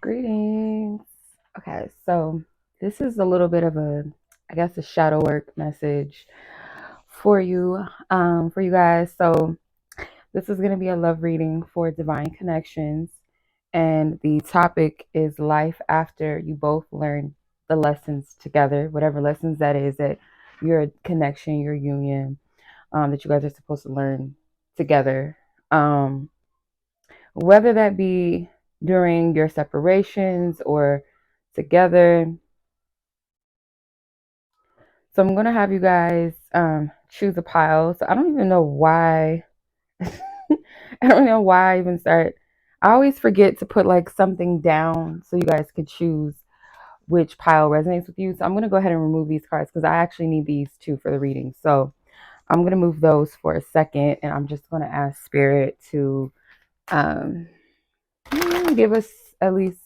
Greetings. Okay, so this is a little bit of I guess, a shadow work message for you guys. So this is going to be a love reading for divine connections, and the topic is life after you both learn the lessons together, whatever lessons that is, that your connection, your union, that you guys are supposed to learn together. Whether that be during your separations or together. So I'm gonna have you guys choose a pile. So I don't even know why. I don't know why I even start. I always forget to put like something down so you guys can choose which pile resonates with you. So I'm gonna go ahead and remove these cards because I actually need these two for the reading. So I'm gonna move those for a second, and I'm just gonna ask Spirit to um, give us at least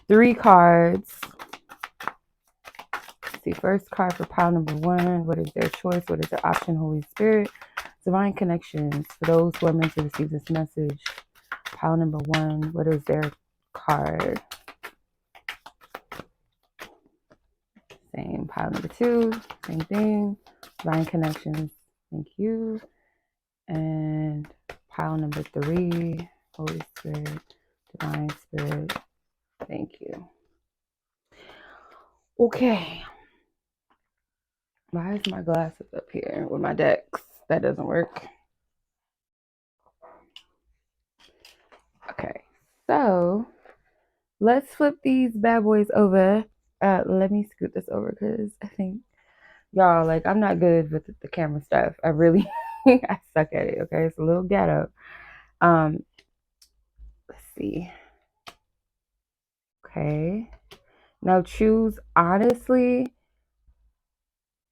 3 cards. Let's see, first card for pile number 1. What is their choice? What is their option? Holy Spirit. Divine connections. For those who are meant to receive this message. Pile number 1. What is their card? Same. Pile number 2. Same thing. Divine connections. Thank you. And pile number 3. Holy Spirit. Divine Spirit. Thank you. Okay. Why is my glasses up here with my decks? That doesn't work. Okay, so let's flip these bad boys over. Let me scoot this over because I think y'all, like, I'm not good with the camera stuff. I really I suck at it. Okay, it's a little ghetto. Let's see. Okay, now choose honestly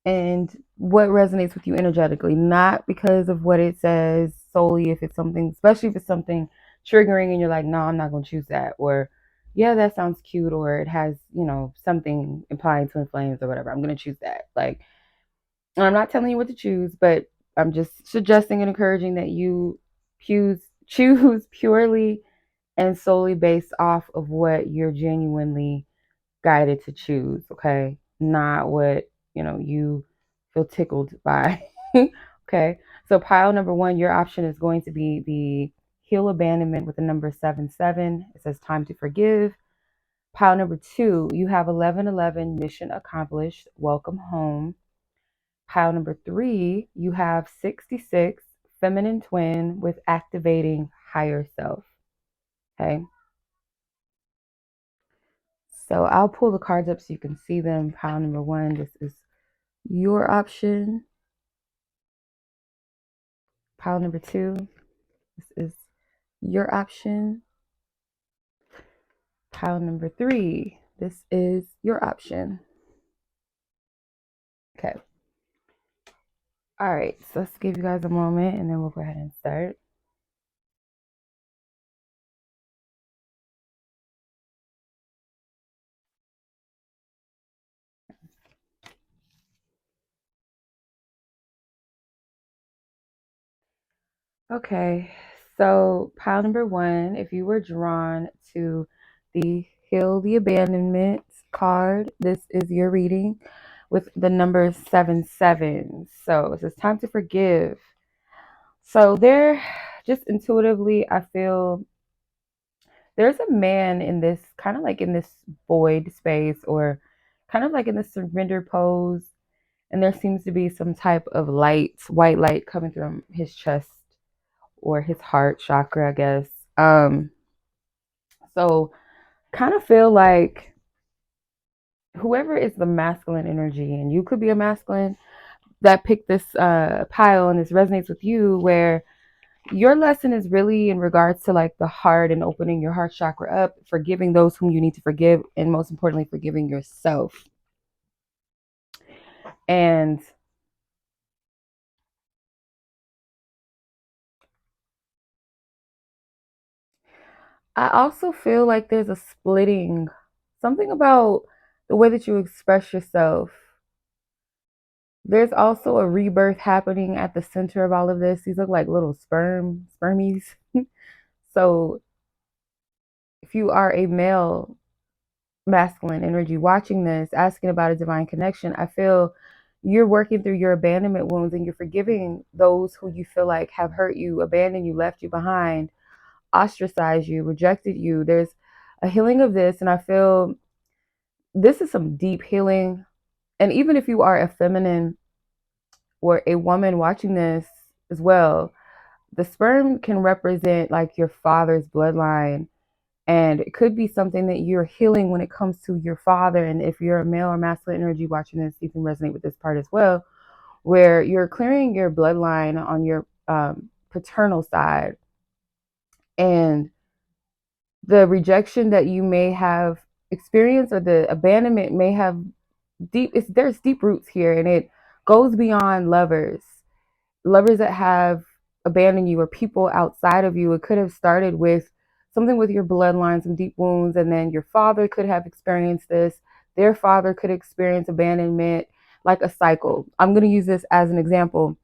and what resonates with you energetically, not because of what it says solely. If it's something, especially if it's something triggering and you're like, no, I'm not going to choose that, or yeah, that sounds cute, or it has, something implying twin flames or whatever, I'm going to choose that. Like, and I'm not telling you what to choose, but I'm just suggesting and encouraging that you choose purely and solely based off of what you're genuinely guided to choose, okay? Not what, you feel tickled by. Okay. So pile number 1, your option is going to be the heal abandonment with the number 77. It says time to forgive. Pile number 2, you have 1111, mission accomplished, welcome home. Pile number 3, you have 66, feminine twin with activating higher self. Okay. So I'll pull the cards up so you can see them. Pile number 1, this is your option. Pile number 2, this is your option. Pile number 3, this is your option. Okay. All right, so let's give you guys a moment and then we'll go ahead and start. Okay, so pile number 1, if you were drawn to the Heal the Abandonment card, this is your reading with the number 77. So it says time to forgive. So there, just intuitively, I feel there's a man in this, kind of like in this void space, or kind of like in the surrender pose. And there seems to be some type of light, white light coming through his chest or his heart chakra, I guess. So kind of feel like whoever is the masculine energy, and you could be a masculine that picked this pile and this resonates with you, where your lesson is really in regards to like the heart and opening your heart chakra up, forgiving those whom you need to forgive, and most importantly, forgiving yourself. And I also feel like there's a splitting, something about the way that you express yourself. There's also a rebirth happening at the center of all of this. These look like little spermies. So if you are a male masculine energy watching this, asking about a divine connection, I feel you're working through your abandonment wounds and you're forgiving those who you feel like have hurt you, abandoned you, left you behind, ostracized you, rejected you. There's a healing of this, and I feel this is some deep healing. And even if you are a feminine or a woman watching this as well, the sperm can represent like your father's bloodline. And it could be something that you're healing when it comes to your father. And if you're a male or masculine energy watching this, you can resonate with this part as well, where you're clearing your bloodline on your paternal side. And the rejection that you may have experienced or the abandonment may have there's deep roots here, and it goes beyond lovers that have abandoned you or people outside of you. It could have started with something with your bloodline, some deep wounds, and then your father could have experienced this. Their father could experience abandonment, like a cycle. I'm going to use this as an example.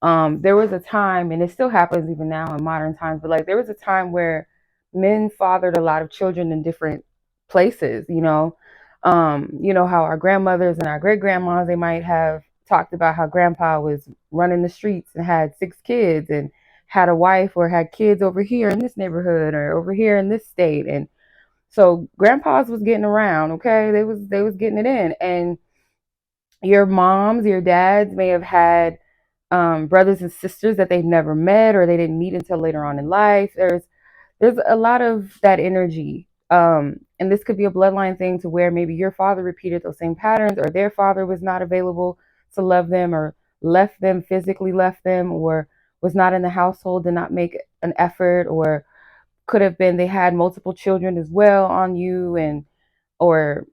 There was a time, and it still happens even now in modern times, but like there was a time where men fathered a lot of children in different places, you know how our grandmothers and our great grandmas, they might have talked about how grandpa was running the streets and had 6 kids and had a wife or had kids over here in this neighborhood or over here in this state. And so grandpas was getting around, okay? They was getting it in. And your moms, your dads may have had brothers and sisters that they've never met or they didn't meet until later on in life. There's a lot of that energy. And this could be a bloodline thing to where maybe your father repeated those same patterns, or their father was not available to love them, or left them, physically left them, or was not in the household, did not make an effort, or could have been they had multiple children as well on you, and or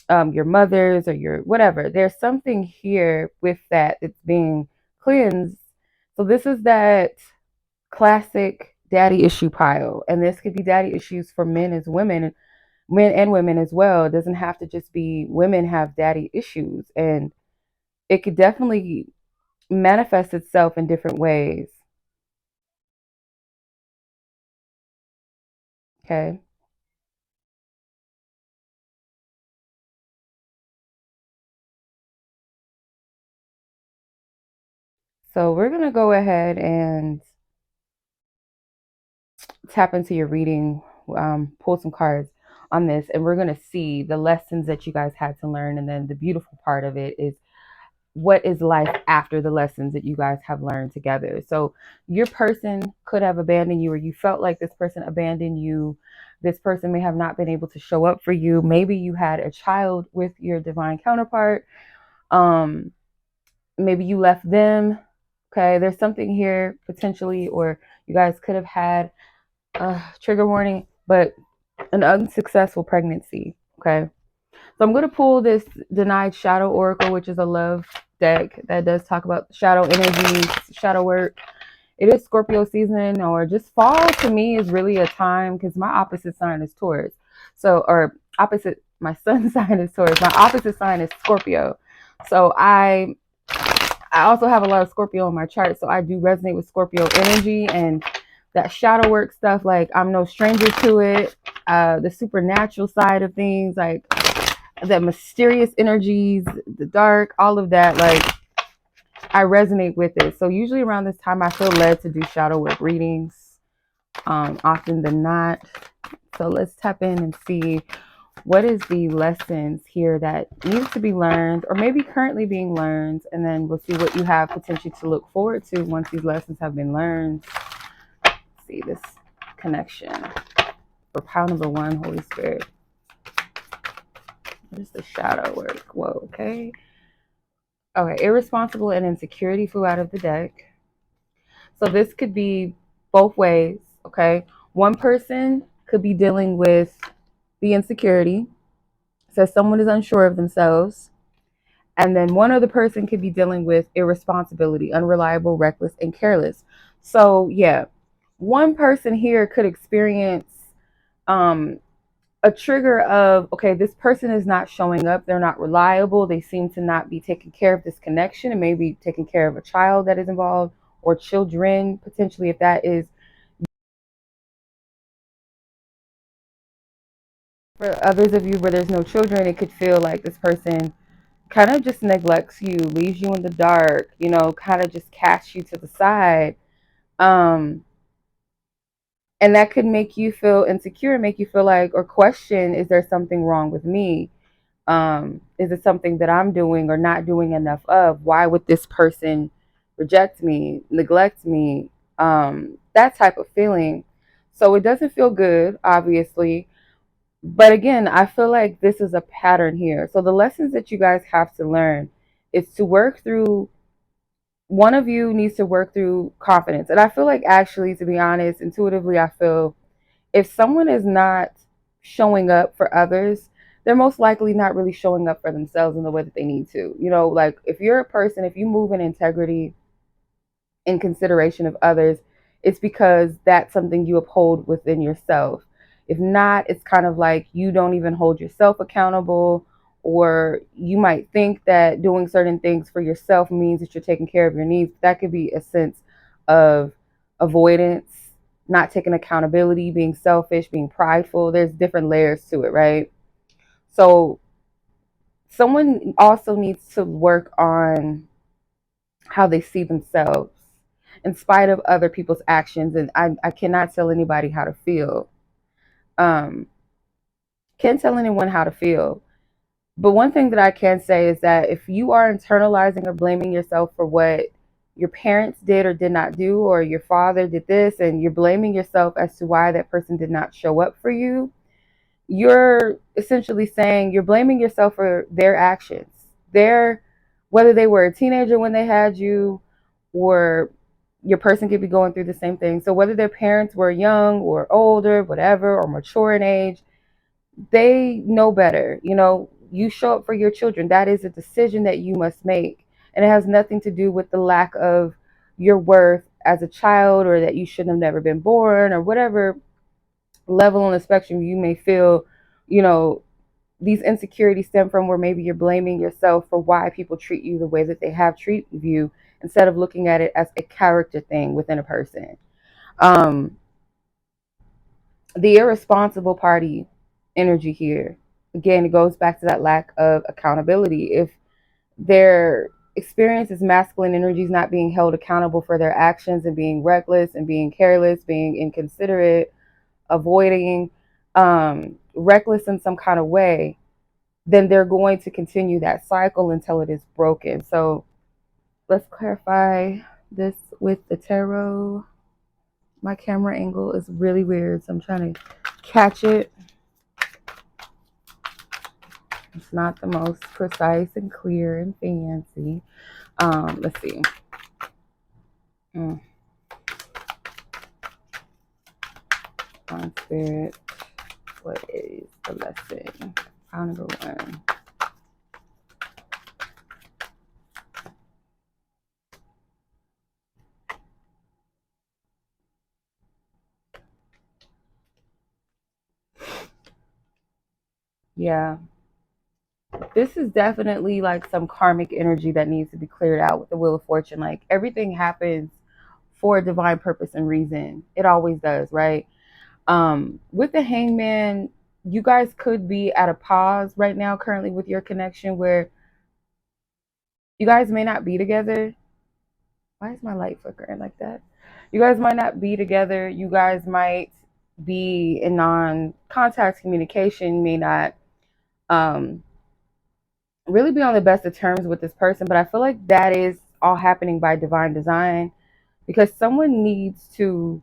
your mother's or your whatever. There's something here with that that's being cleansed. So this is that classic daddy issue pile. And this could be daddy issues for men as women, men and women as well. It doesn't have to just be women have daddy issues. And it could definitely manifest itself in different ways. Okay. So we're going to go ahead and tap into your reading, pull some cards on this, and we're going to see the lessons that you guys had to learn. And then the beautiful part of it is what is life after the lessons that you guys have learned together. So your person could have abandoned you, or you felt like this person abandoned you. This person may have not been able to show up for you. Maybe you had a child with your divine counterpart. Maybe you left them. Okay, there's something here potentially, or you guys could have had trigger warning, but an unsuccessful pregnancy. Okay. So I'm going to pull this Denied Shadow Oracle, which is a love deck that does talk about shadow energies, shadow work. It is Scorpio season, or just fall to me is really a time, because my opposite sign is Taurus. So, or opposite, my sun sign is Taurus. My opposite sign is Scorpio. So I also have a lot of Scorpio in my chart, so I do resonate with Scorpio energy and that shadow work stuff. Like, I'm no stranger to it. The supernatural side of things, like the mysterious energies, the dark, all of that. Like, I resonate with it. So usually around this time, I feel led to do shadow work readings, often than not. So let's tap in and see what is the lessons here that needs to be learned, or maybe currently being learned, and then we'll see what you have potential to look forward to once these lessons have been learned. Let's see this connection for pile number 1, Holy Spirit. What is the shadow work? Whoa, okay. Okay, irresponsible and insecurity flew out of the deck. So this could be both ways, okay? One person could be dealing with the insecurity, so someone is unsure of themselves. And then one other person could be dealing with irresponsibility, unreliable, reckless, and careless. So yeah, one person here could experience a trigger of, okay, this person is not showing up. They're not reliable. They seem to not be taking care of this connection, and maybe taking care of a child that is involved, or children, potentially, if that is For others of you where there's no children, it could feel like this person kind of just neglects you, leaves you in the dark, you know, kind of just casts you to the side. Um, and that could make you feel insecure, make you feel like, or question, is there something wrong with me? Is it something that I'm doing or not doing enough of? Why would this person reject me, neglect me? That type of feeling. So it doesn't feel good, obviously. But again, I feel like this is a pattern here. So the lessons that you guys have to learn is to work through, one of you needs to work through confidence. And I feel like, actually, to be honest, intuitively, I feel if someone is not showing up for others, they're most likely not really showing up for themselves in the way that they need to. You know, like if you're a person, if you move in integrity, in consideration of others, it's because that's something you uphold within yourself. If not, it's kind of like you don't even hold yourself accountable, or you might think that doing certain things for yourself means that you're taking care of your needs. That could be a sense of avoidance, not taking accountability, being selfish, being prideful. There's different layers to it, right? So someone also needs to work on how they see themselves in spite of other people's actions. And I cannot tell anybody how to feel. Um, can't tell anyone how to feel. But one thing that I can say is that if you are internalizing or blaming yourself for what your parents did or did not do, or your father did this, and you're blaming yourself as to why that person did not show up for you, you're essentially saying you're blaming yourself for their actions. Their, whether they were a teenager when they had you, or your person could be going through the same thing. So whether their parents were young or older, whatever, or mature in age, they know better. You know, you show up for your children. That is a decision that you must make. And it has nothing to do with the lack of your worth as a child, or that you should have never been born, or whatever level on the spectrum you may feel, you know, these insecurities stem from, where maybe you're blaming yourself for why people treat you the way that they have treated you, instead of looking at it as a character thing within a person. Um, the irresponsible party energy here, again, it goes back to that lack of accountability. If their experience is masculine energies not being held accountable for their actions, and being reckless and being careless, being inconsiderate, avoiding, reckless in some kind of way, then they're going to continue that cycle until it is broken. So let's clarify this with the tarot. My camera angle is really weird, so I'm trying to catch it. It's not the most precise and clear and fancy. Let's see. On Spirit, what is the lesson? File number 1. Yeah. This is definitely like some karmic energy that needs to be cleared out with the Wheel of Fortune. Like, everything happens for a divine purpose and reason. It always does, right? With the Hangman, you guys could be at a pause right now currently with your connection, where you guys may not be together. Why is my light flickering like that? You guys might not be together. You guys might be in non-contact communication, may not um, really be on the best of terms with this person. But I feel like that is all happening by divine design, because someone needs to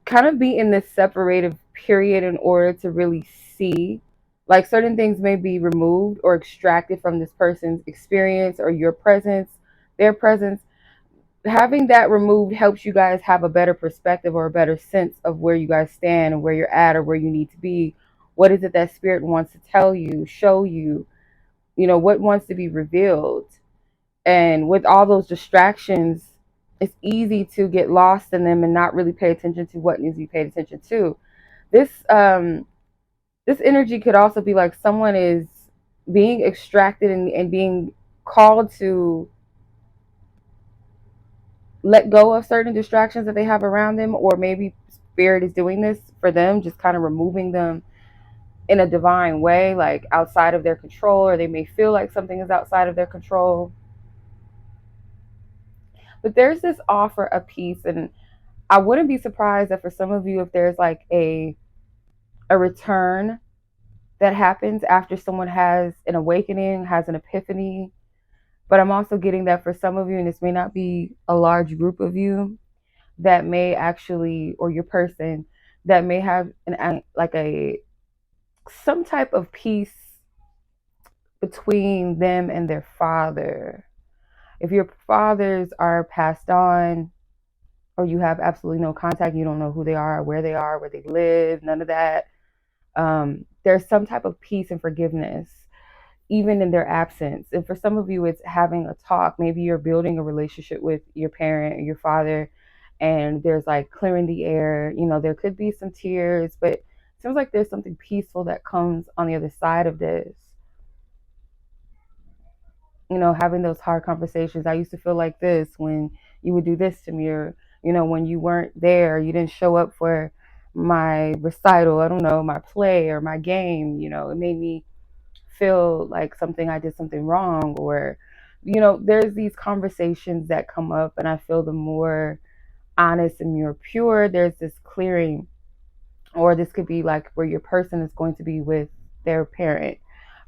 kind of be in this separative period in order to really see, like, certain things may be removed or extracted from this person's experience, or your presence, their presence. Having that removed helps you guys have a better perspective, or a better sense of where you guys stand, and where you're at, or where you need to be. What is it that spirit wants to tell you, show you, you know, what wants to be revealed? And with all those distractions, it's easy to get lost in them and not really pay attention to what needs to be paid attention to. This energy could also be like someone is being extracted, and being called to let go of certain distractions that they have around them, or maybe spirit is doing this for them, just kind of removing them in a divine way, like outside of their control, or they may feel like something is outside of their control. But there's this offer of peace, and I wouldn't be surprised that for some of you, if there's like a return that happens after someone has an awakening, has an epiphany. But I'm also getting that for some of you, and this may not be a large group of you, that may actually, or your person, that may have some type of peace between them and their father. If your fathers are passed on, or you have absolutely no contact, you don't know who they are, where they live, none of that, there's some type of peace and forgiveness even in their absence. And for some of you, it's having a talk. Maybe you're building a relationship with your parent or your father, and there's like clearing the air. There could be some tears, but it seems like there's something peaceful that comes on the other side of this. Having those hard conversations. I used to feel like this when you would do this to me, or when you weren't there, you didn't show up for my recital, I don't know, my play or my game. It made me feel like I did something wrong, or there's these conversations that come up, and I feel the more honest and more pure, there's this clearing. Or this could be like where your person is going to be with their parent,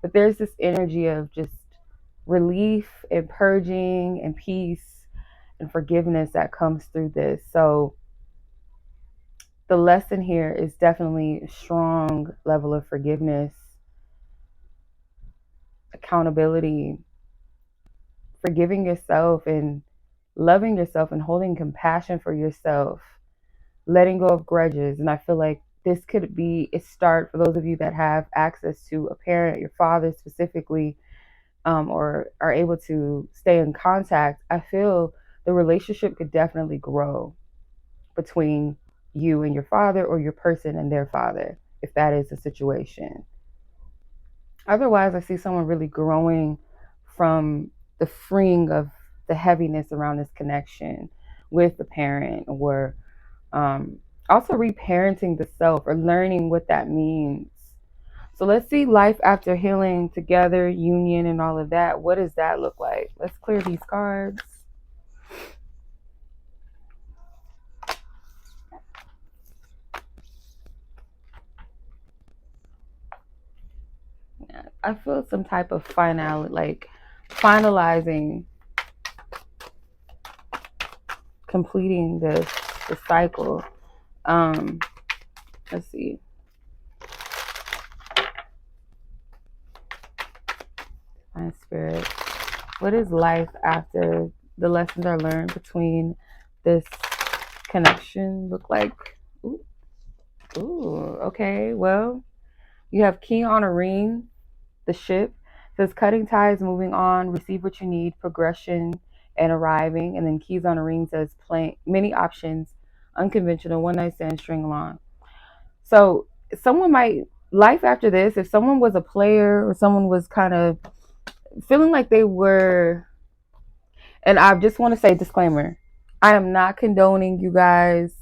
but there's this energy of just relief and purging and peace and forgiveness that comes through this. So the lesson here is definitely a strong level of forgiveness, accountability, forgiving yourself and loving yourself and holding compassion for yourself, letting go of grudges. And I feel like this could be a start for those of you that have access to a parent, your father specifically, or are able to stay in contact. I feel the relationship could definitely grow between you and your father, or your person and their father, if that is the situation. Otherwise, I see someone really growing from the freeing of the heaviness around this connection with the parent, or also reparenting the self, or learning what that means. So let's see life after healing, together, union, and all of that. What does that look like? Let's clear these cards. I feel some type of finalizing, completing the cycle. Let's see. My spirit. What is life after the lessons are learned between this connection look like? Ooh, okay. Well, you have key on a ring, the ship. It says cutting ties, moving on, receive what you need, progression, and arriving. And then keys on a ring says playing many options, unconventional, one night stand, string along. So someone might, life after this, if someone was a player, or someone was kind of feeling like they were, and I just want to say disclaimer, I am not condoning you guys.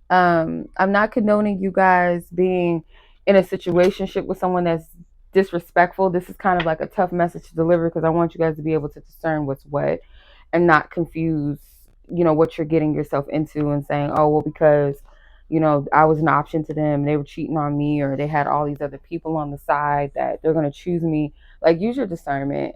I'm not condoning you guys being in a situationship with someone that's disrespectful. This is kind of like a tough message to deliver, because I want you guys to be able to discern what's what and not confuse, what you're getting yourself into, and saying, oh, well, because, I was an option to them and they were cheating on me, or they had all these other people on the side, that they're going to choose me. Like, use your discernment.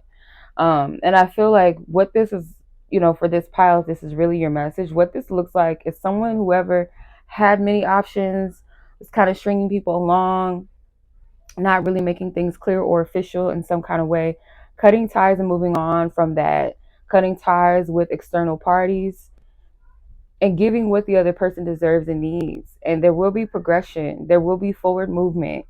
And I feel like what this is, for this pile, this is really your message. What this looks like is someone, whoever had many options, was kind of stringing people along, not really making things clear or official in some kind of way, cutting ties and moving on from that, cutting ties with external parties, and giving what the other person deserves and needs. And there will be progression, there will be forward movement,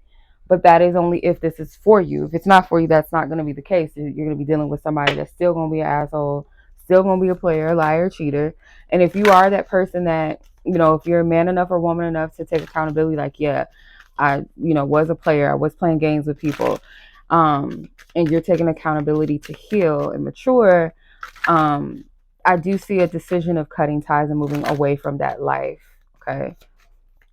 but that is only if this is for you. If it's not for you, that's not going to be the case. You're going to be dealing with somebody that's still going to be an asshole, still going to be a player, liar, cheater. And if you are that person that, if you're man enough or woman enough to take accountability, like, yeah, I, was a player, I was playing games with people, and you're taking accountability to heal and mature, I do see a decision of cutting ties and moving away from that life. Okay.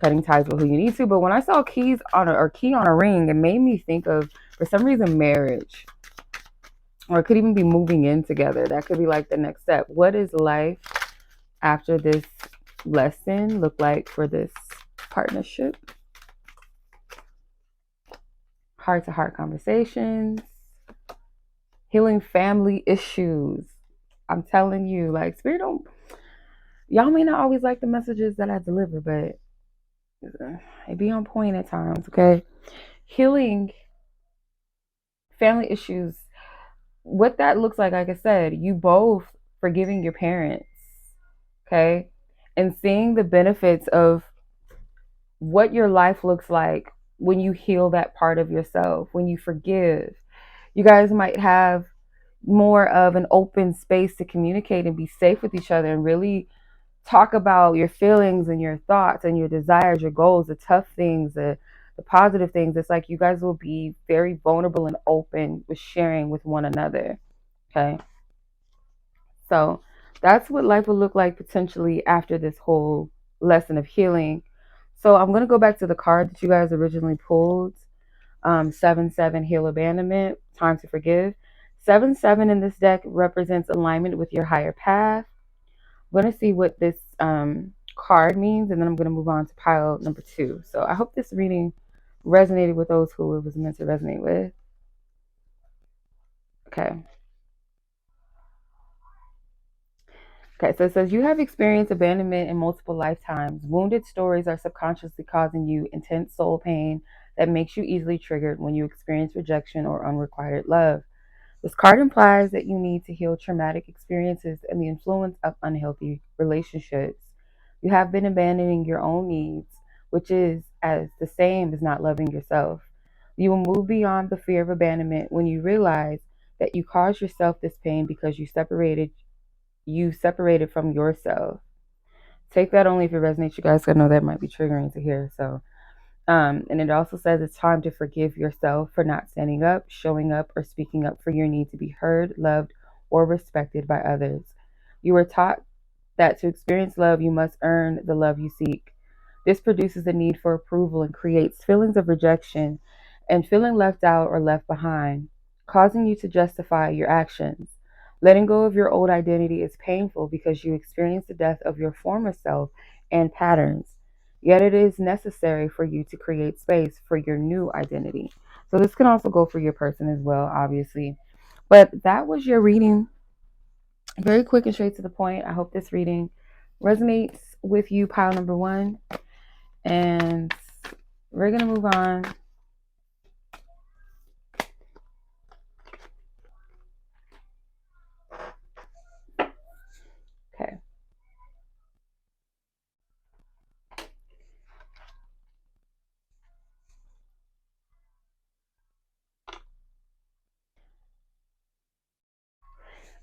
cutting ties with who you need to. But when I saw keys on or key on a ring, it made me think of, for some reason, marriage. Or it could even be moving in together. That could be like the next step. What is life after this lesson look like for this partnership? Heart to heart conversations, healing family issues. I'm telling you, like, Spirit don't, y'all may not always like the messages that I deliver, but it be on point at times, okay? Healing family issues. What that looks like I said, you both forgiving your parents, okay? And seeing the benefits of what your life looks like when you heal that part of yourself, when you forgive. You guys might have more of an open space to communicate and be safe with each other and really talk about your feelings and your thoughts and your desires, your goals, the tough things, the positive things. It's like you guys will be very vulnerable and open with sharing with one another. Okay. So that's what life will look like potentially after this whole lesson of healing. So I'm going to go back to the card that you guys originally pulled. 7-7 heal abandonment, time to forgive. 7-7 in this deck represents alignment with your higher path. I'm going to see what this card means, and then I'm going to move on to pile number 2. So I hope this reading resonated with those who it was meant to resonate with. Okay. Okay, so it says you have experienced abandonment in multiple lifetimes. Wounded stories are subconsciously causing you intense soul pain that makes you easily triggered when you experience rejection or unrequited love. This card implies that you need to heal traumatic experiences and the influence of unhealthy relationships. You have been abandoning your own needs, which is as the same as not loving yourself. You will move beyond the fear of abandonment when you realize that you caused yourself this pain because you separated from yourself. Take that only if it resonates, you guys. I know that might be triggering to hear. So and it also says it's time to forgive yourself for not standing up, showing up, or speaking up for your need to be heard, loved, or respected by others. You were taught that to experience love, you must earn the love you seek. This produces a need for approval and creates feelings of rejection and feeling left out or left behind, causing you to justify your actions. Letting go of your old identity is painful because you experience the death of your former self and patterns. Yet it is necessary for you to create space for your new identity. So this can also go for your person as well, obviously. But that was your reading. Very quick and straight to the point. I hope this reading resonates with you, pile number 1. And we're going to move on. Okay.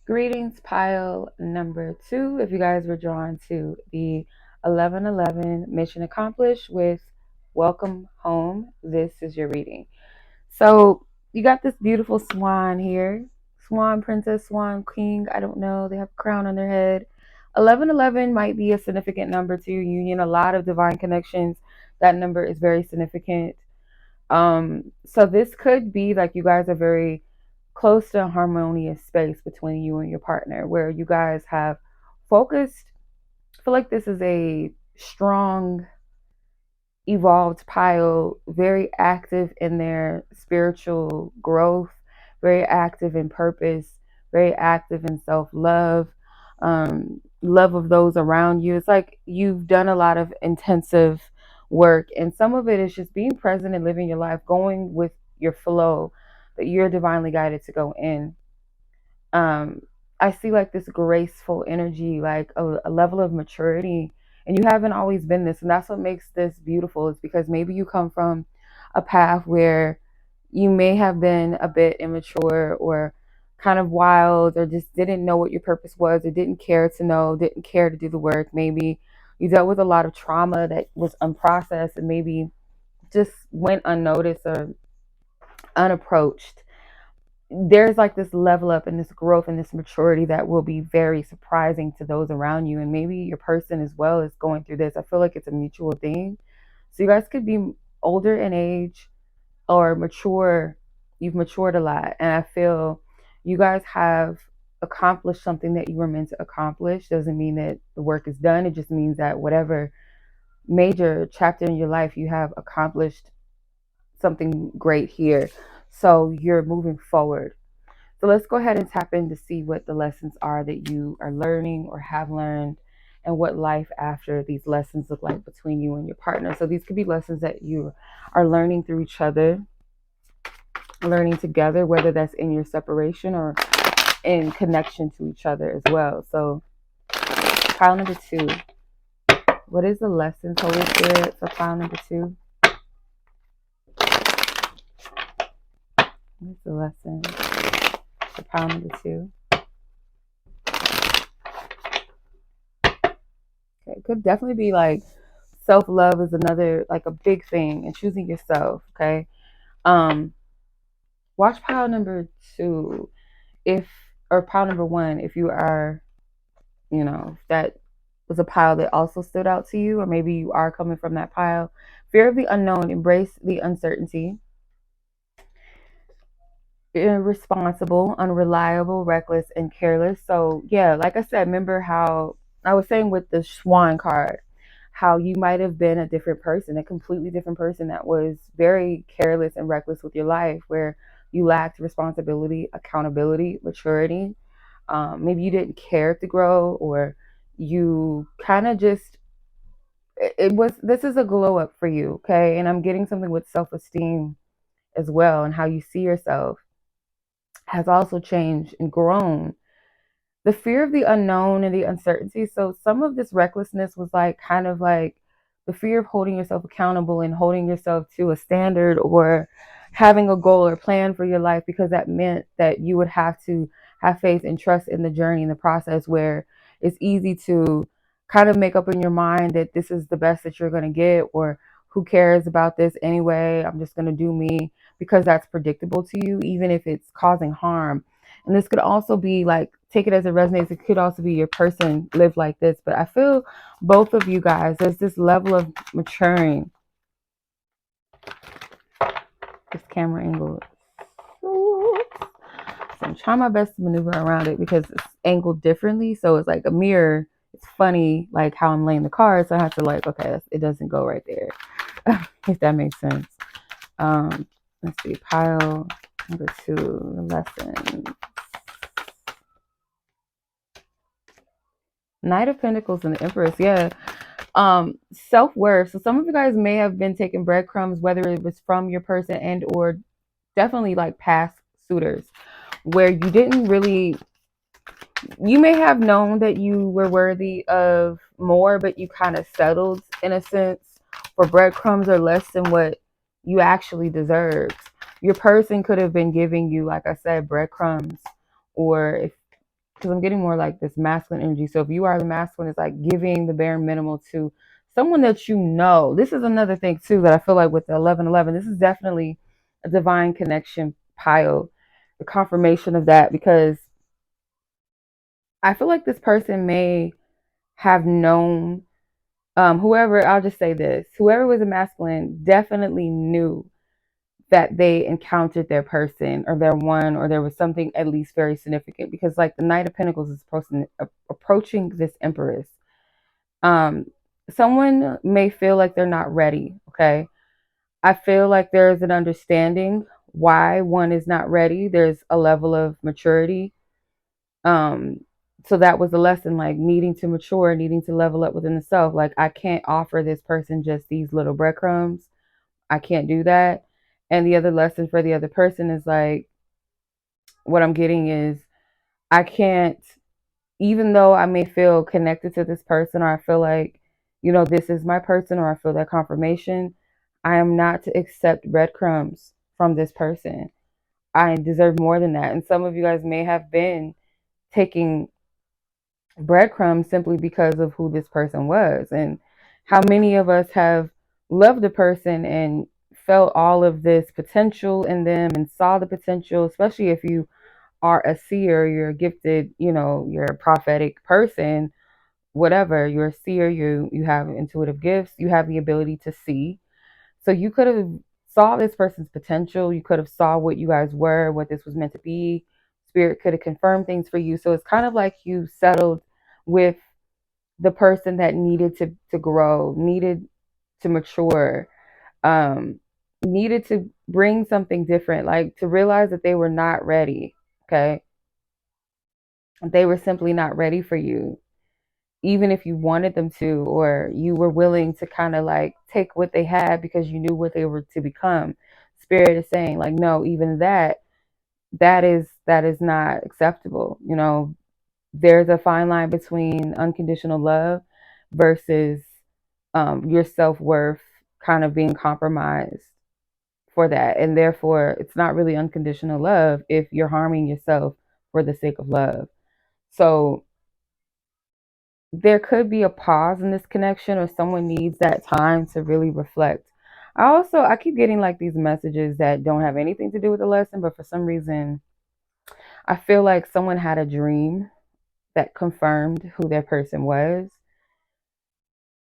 Greetings, pile number 2. If you guys were drawn to the 1111 mission accomplished with welcome home, this is your reading. So you got this beautiful swan here. Swan princess, swan king. I don't know. They have a crown on their head. 1111 might be a significant number to your union. A lot of divine connections. That number is very significant. So this could be like you guys are very close to a harmonious space between you and your partner where you guys have focused. I feel like this is a strong, evolved pile, very active in their spiritual growth, very active in purpose, very active in self-love, love of those around you. It's like you've done a lot of intensive work, and some of it is just being present and living your life, going with your flow that you're divinely guided to go in. um I see like this graceful energy, like a level of maturity, and you haven't always been this, and that's what makes this beautiful. Is because maybe you come from a path where you may have been a bit immature or kind of wild, or just didn't know what your purpose was, or didn't care to know, didn't care to do the work. Maybe you dealt with a lot of trauma that was unprocessed and maybe just went unnoticed or unapproached. There's like this level up and this growth and this maturity that will be very surprising to those around you, and maybe your person as well is going through this. I feel like it's a mutual thing. So you guys could be older in age or mature. You've matured a lot. And I feel you guys have accomplished something that you were meant to accomplish. Doesn't mean that the work is done. It just means that whatever major chapter in your life you have accomplished something great here. So you're moving forward. So let's go ahead and tap in to see what the lessons are that you are learning or have learned, and what life after these lessons look like between you and your partner. So these could be lessons that you are learning through each other, learning together, whether that's in your separation or in connection to each other as well. So pile number 2. What is the lesson, Holy Spirit, for pile number 2? What's the lesson for pile number 2? Okay, it could definitely be like self-love is another, like a big thing, and choosing yourself. Okay. Watch pile number 2, or pile number 1, if you are, if that was a pile that also stood out to you, or maybe you are coming from that pile. Fear of the unknown, embrace the uncertainty. Irresponsible, unreliable, reckless, and careless. So yeah, like I said, remember how I was saying with the Swan card, how you might have been a different person, a completely different person that was very careless and reckless with your life, where you lacked responsibility, accountability, maturity. Maybe you didn't care to grow, or you kind of just, this is a glow up for you. Okay. And I'm getting something with self-esteem as well, and how you see yourself has also changed and grown. The fear of the unknown and the uncertainty. So some of this recklessness was like kind of like the fear of holding yourself accountable and holding yourself to a standard, or having a goal or plan for your life, because that meant that you would have to have faith and trust in the journey and the process, where it's easy to kind of make up in your mind that this is the best that you're going to get, or who cares about this anyway, I'm just going to do me, because that's predictable to you, even if it's causing harm. And this could also be like, take it as it resonates. It could also be your person live like this. But I feel both of you guys, there's this level of maturing. This camera angle. So I'm trying my best to maneuver around it because it's angled differently. So it's like a mirror. It's funny, like how I'm laying the card. So I have to like, okay, it doesn't go right there. If that makes sense. Let's see, pile number 2, lesson. Knight of Pentacles and the Empress. Yeah. Self-worth. So some of you guys may have been taking breadcrumbs, whether it was from your person and or definitely like past suitors, where you didn't really, you may have known that you were worthy of more, but you kind of settled in a sense for breadcrumbs or less than what you actually deserved. Your person could have been giving you, like I said, breadcrumbs, or if, because I'm getting more like this masculine energy. So if you are the masculine, it's like giving the bare minimal to someone that you know. This is another thing too that I feel like with the 1111, this is definitely a divine connection pile, the confirmation of that, because I feel like this person may have known, whoever, I'll just say this, whoever was a masculine definitely knew that they encountered their person or their one, or there was something at least very significant, because like the Knight of Pentacles is approaching this Empress. Someone may feel like they're not ready. Okay. I feel like there's an understanding why one is not ready. There's a level of maturity. So that was a lesson, like needing to mature, needing to level up within the self. Like I can't offer this person just these little breadcrumbs. I can't do that. And the other lesson for the other person is like, what I'm getting is, I can't, even though I may feel connected to this person, or I feel like, this is my person, or I feel that confirmation, I am not to accept breadcrumbs from this person. I deserve more than that. And some of you guys may have been taking breadcrumbs simply because of who this person was. And how many of us have loved a person and felt all of this potential in them and saw the potential, especially if you are a seer, you're gifted, you're a prophetic person, whatever, you're a seer, you have intuitive gifts, you have the ability to see So you could have saw this person's potential. You could have saw what you guys were, what this was meant to be. Spirit could have confirmed things for you. So it's kind of like you settled with the person that needed to grow, needed to mature, um, needed to bring something different, like to realize that they were not ready. Okay. They were simply not ready for you, even if you wanted them to, or you were willing to kind of like take what they had because you knew what they were to become. Spirit is saying, like, no, even that is not acceptable. You know, there's a fine line between unconditional love versus your self-worth kind of being compromised for that. And therefore, it's not really unconditional love if you're harming yourself for the sake of love. So there could be a pause in this connection, or someone needs that time to really reflect. I keep getting like these messages that don't have anything to do with the lesson, but for some reason, I feel like someone had a dream that confirmed who their person was.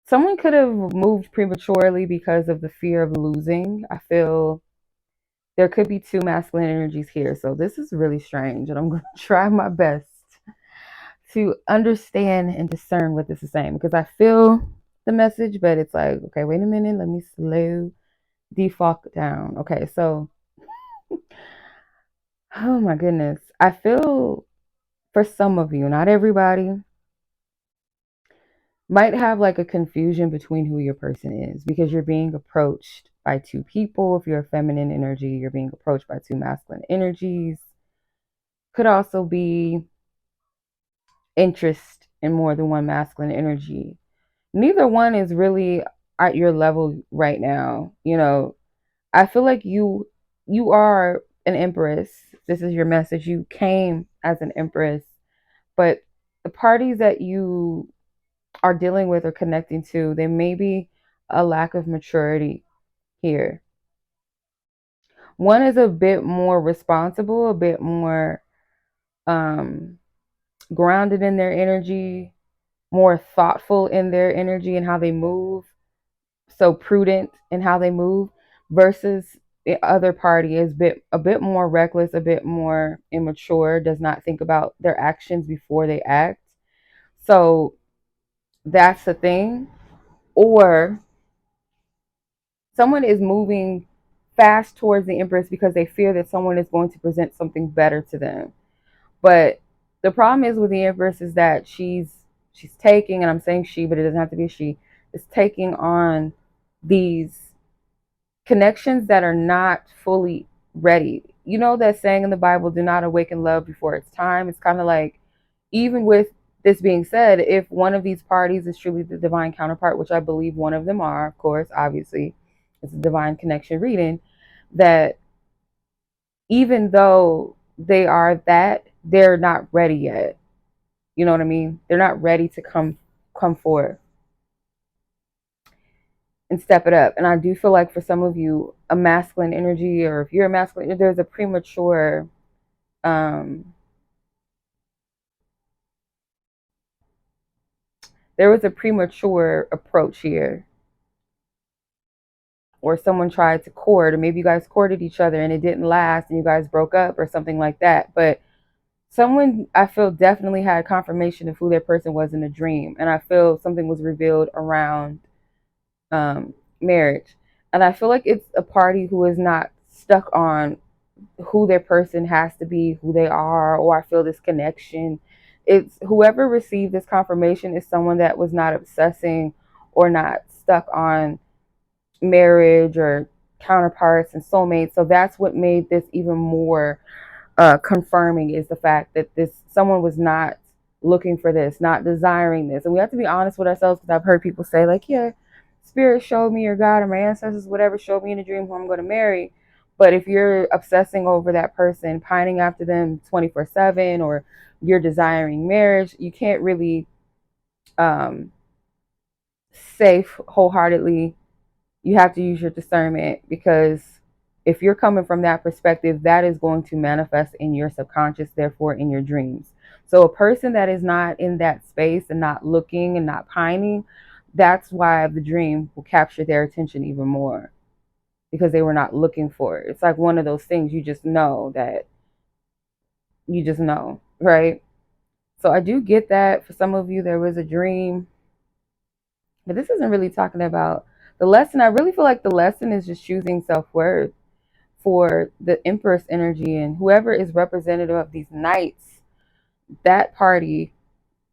Someone could have moved prematurely because of the fear of losing. I feel there could be two masculine energies here. So this is really strange, and I'm going to try my best to understand and discern what this is saying, because I feel the message, but it's like, okay, wait a minute, let me slow default down. Okay, so, oh my goodness. I feel for some of you, not everybody, might have like a confusion between who your person is, because you're being approached by two people. If you're a feminine energy, you're being approached by two masculine energies. Could also be interest in more than one masculine energy. Neither one is really at your level right now. You know, I feel like you are an empress. This is your message. You came as an empress, but the parties that you are dealing with or connecting to, there may be a lack of maturity here. One is a bit more responsible, a bit more um, grounded in their energy, more thoughtful in their energy and how they move, so prudent in how they move, versus the other party is a bit more reckless, a bit more immature, does not think about their actions before they act. So that's the thing. Or someone is moving fast towards the Empress because they fear that someone is going to present something better to them. But the problem is with the Empress is that she's taking, and I'm saying she, but it doesn't have to be she, is taking on these connections that are not fully ready. You know that saying in the Bible, do not awaken love before it's time. It's kind of like, even with this being said, if one of these parties is truly the divine counterpart, which I believe one of them are, of course, obviously, it's a divine connection reading, that even though they are that, they're not ready yet. You know what I mean? They're not ready to come forth and step it up. And I do feel like for some of you, a masculine energy, or if you're a masculine, there's a premature there was a premature approach here, or someone tried to court, or maybe you guys courted each other and it didn't last and you guys broke up or something like that. But someone, I feel, definitely had confirmation of who their person was in a dream, and I feel something was revealed around marriage. And I feel like it's a party who is not stuck on who their person has to be, who they are, or I feel this connection. It's whoever received this confirmation is someone that was not obsessing or not stuck on marriage or counterparts and soulmates. So that's what made this even more confirming, is the fact that this someone was not looking for this, not desiring this. And we have to be honest with ourselves, because I've heard people say like, yeah, spirit showed me, or God or my ancestors, whatever, showed me in a dream who I'm going to marry. But if you're obsessing over that person, pining after them 24/7, or you're desiring marriage, you can't really say wholeheartedly. You have to use your discernment, because if you're coming from that perspective, that is going to manifest in your subconscious, therefore in your dreams. So a person that is not in that space and not looking and not pining, that's why the dream will capture their attention even more. because they were not looking for it. It's like one of those things you just know that you just know, right? So I do get that for some of you there was a dream, but this isn't really talking about the lesson. I really feel like the lesson is just choosing self-worth for the Empress energy, and whoever is representative of these knights, that party,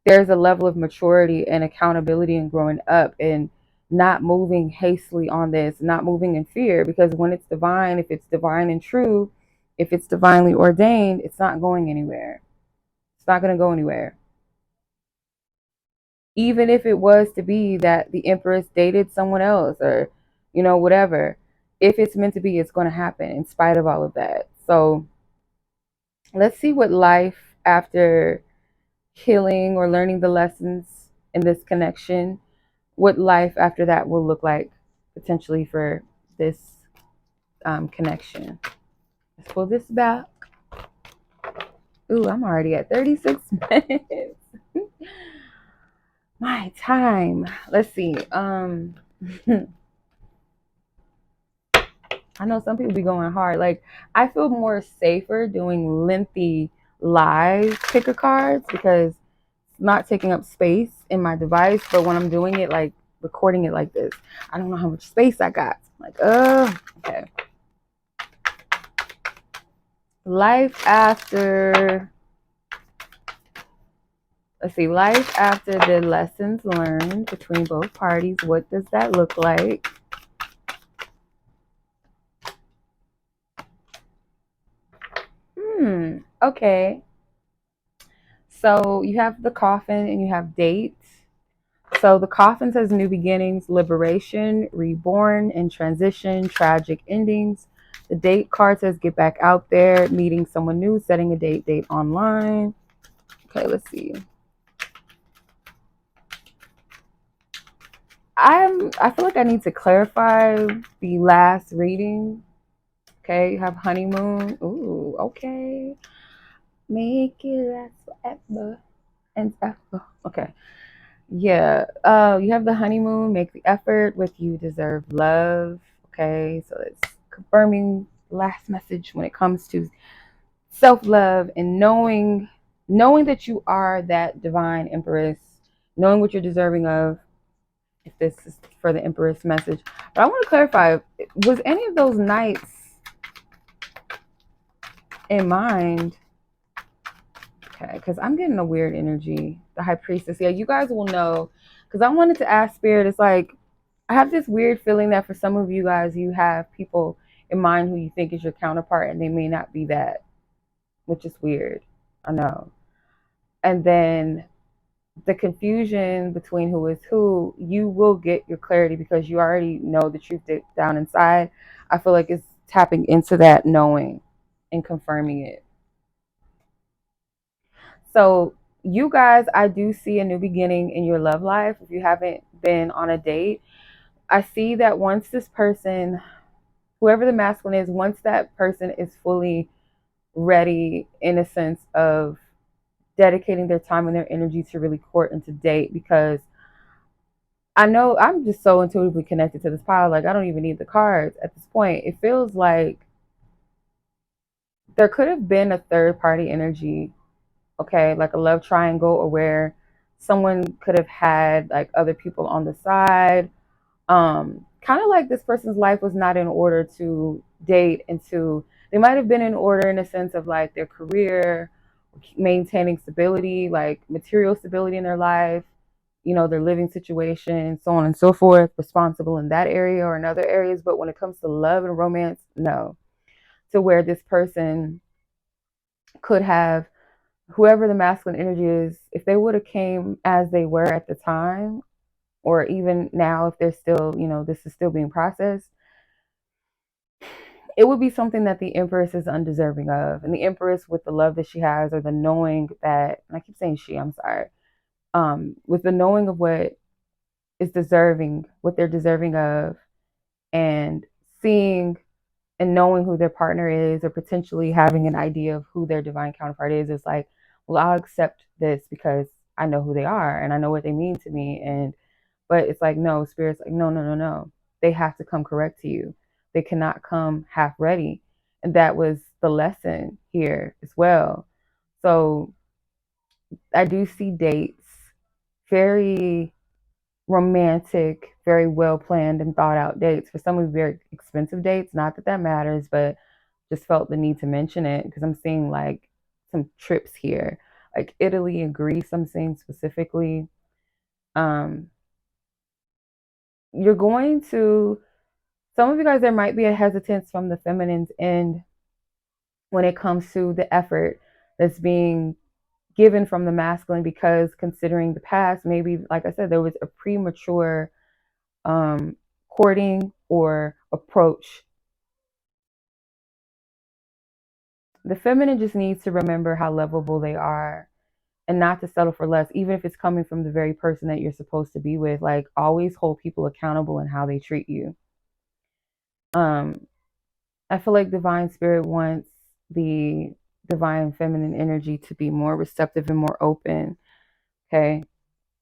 there's a level of maturity and accountability and growing up and not moving hastily on this, not moving in fear, because when it's divine, if it's divine and true, if it's divinely ordained, it's not going anywhere. It's not going to go anywhere. Even if it was to be that the Empress dated someone else or, whatever, if it's meant to be, it's going to happen in spite of all of that. So let's see what life after healing or learning the lessons in this connection, what life after that will look like potentially for this connection. Let's pull this back. Ooh, I'm already at 36 minutes. My time. Let's see. I know some people be going hard. Like, I feel more safer doing lengthy live picker cards because it's not taking up space in my device. But when I'm doing it, like recording it like this, I don't know how much space I got. Like, okay. Life after, let's see, life after the lessons learned between both parties. What does that look like? Okay. So you have the coffin and you have dates. So the coffin says new beginnings, liberation, reborn, and transition, tragic endings. The date card says get back out there, meeting someone new, setting a date online. Okay, let's see. I feel like I need to clarify the last reading. Okay, you have honeymoon. Ooh, okay. Make it last forever and ever. Okay. Yeah. You have the honeymoon, make the effort with you deserve love. Okay, so it's confirming last message when it comes to self-love and knowing that you are that divine empress, knowing what you're deserving of, if this is for the empress message. But I want to clarify, was any of those nights in mind? Okay, because I'm getting a weird energy. The high priestess. Yeah, you guys will know. Because I wanted to ask spirit, it's like, I have this weird feeling that for some of you guys, you have people in mind who you think is your counterpart, and they may not be that, which is weird. I know. And then the confusion between who is who, you will get your clarity because you already know the truth deep down inside. I feel like it's tapping into that knowing and confirming it. So you guys, I do see a new beginning in your love life. If you haven't been on a date, I see that once this person, whoever the masculine is, once that person is fully ready in a sense of dedicating their time and their energy to really court and to date, because I know I'm just so intuitively connected to this pile. Like, I don't even need the cards at this point. It feels like there could have been a third party energy, okay, like a love triangle, or where someone could have had like other people on the side. Kind of like this person's life was not in order to date, and to, they might have been in order in a sense of like their career, maintaining stability, like material stability in their life, their living situation, so on and so forth, responsible in that area or in other areas. But when it comes to love and romance, no. To where this person could have, whoever the masculine energy is, if they would have came as they were at the time, or even now, if they're still, this is still being processed, it would be something that the Empress is undeserving of. And the Empress, with the love that she has, or the knowing that, and I keep saying she, I'm sorry, with the knowing of what is deserving, what they're deserving of, and seeing and knowing who their partner is, or potentially having an idea of who their divine counterpart is, it's like, well, I'll accept this because I know who they are and I know what they mean to me. And but it's like, no, spirit's like, no. They have to come correct to you. They cannot come half ready. And that was the lesson here as well. So I do see dates, very romantic, very well planned and thought out dates. For some of you, very expensive dates. Not that that matters, but just felt the need to mention it because I'm seeing like some trips here, like Italy and Greece. I'm seeing specifically. Um, you're going to, some of you guys, there might be a hesitance from the feminine's end when it comes to the effort that's being given from the masculine, because considering the past, maybe, like I said, there was a premature courting or approach. The feminine just needs to remember how lovable they are and not to settle for less, even if it's coming from the very person that you're supposed to be with. Like, always hold people accountable in how they treat you. I feel like divine spirit wants the divine feminine energy to be more receptive and more open. Okay.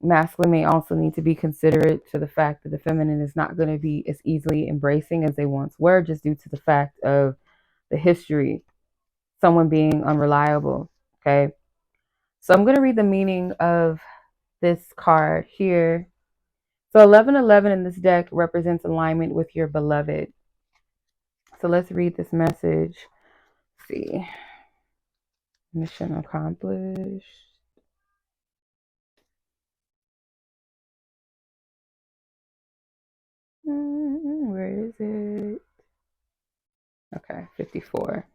Masculine may also need to be considerate to the fact that the feminine is not going to be as easily embracing as they once were, just due to the fact of the history, someone being unreliable. Okay. So I'm going to read the meaning of this card here. So 1111 in this deck represents alignment with your beloved. So let's read this message. Let's see. Mission accomplished. Where is it? Okay, 54.